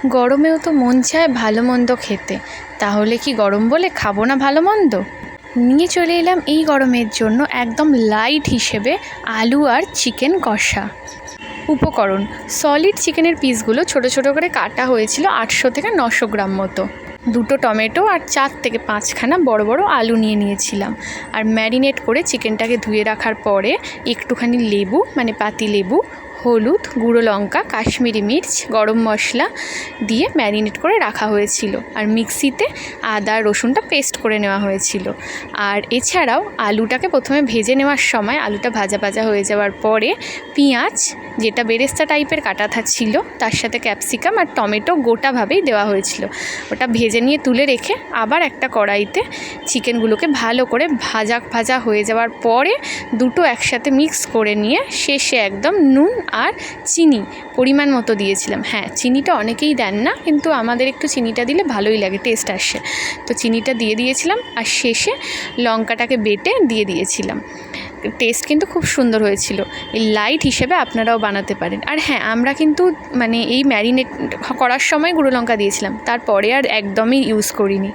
গরমেও তো মন চায় ভালো মন্দ খেতে, তাহলে কি গরম বলে খাবো না ভালো মন্দ? নিয়ে চলে এলাম এই গরমের জন্য একদম লাইট হিসেবে আলু আর চিকেন কষা। উপকরণ: সলিড চিকেনের পিসগুলো ছোট ছোট করে কাটা হয়েছিল 800 থেকে 900 গ্রাম মতো। 2টো টমেটো আর 4 থেকে 5খানা বড় বড় আলু নিয়ে নিয়েছিলাম। আর ম্যারিনেট করে চিকেনটাকে ধুয়ে রাখার পরে একটুখানি লেবু মানে পাতি লেবু, হলুদ, গুঁড়ো লঙ্কা, কাশ্মীরি মির্চ, গরম মশলা দিয়ে ম্যারিনেট করে রাখা হয়েছিল। আর মিক্সিতে আদা রসুনটা পেস্ট করে নেওয়া হয়েছিল। আর এছাড়াও আলুটাকে প্রথমে ভেজে নেওয়ার সময় আলুটা ভাজা ভাজা হয়ে যাওয়ার পরে পেঁয়াজ, যেটা বেরেস্তা টাইপের কাটা ছিল, তার সাথে ক্যাপসিকাম আর টমেটো গোটাভাবেই দেওয়া হয়েছিল। ওটা ভেজে নিয়ে তুলে রেখে আবার একটা কড়াইতে চিকেনগুলোকে ভালো করে ভাজা হয়ে যাওয়ার পরে দুটো একসাথে মিক্স করে নিয়ে শেষে একদম নুন আর চিনি পরিমাণ মতো দিয়েছিলাম। হ্যাঁ, চিনিটা অনেকেই দেন না, কিন্তু আমাদের একটু চিনিটা দিলে ভালোই লাগে, টেস্ট আসে। তো চিনিটা দিয়ে দিয়েছিলাম আর শেষে লঙ্কাটাকে বেটে দিয়ে দিয়েছিলাম। টেস্ট কিন্তু খুব সুন্দর হয়েছিল। এই লাইট হিসেবে আপনারাও বানাতে পারেন। আর হ্যাঁ, আমরা কিন্তু মানে এই ম্যারিনেট করার সময় গুঁড়ো লঙ্কা দিয়েছিলাম, তারপরে আর একদমই ইউজ করিনি।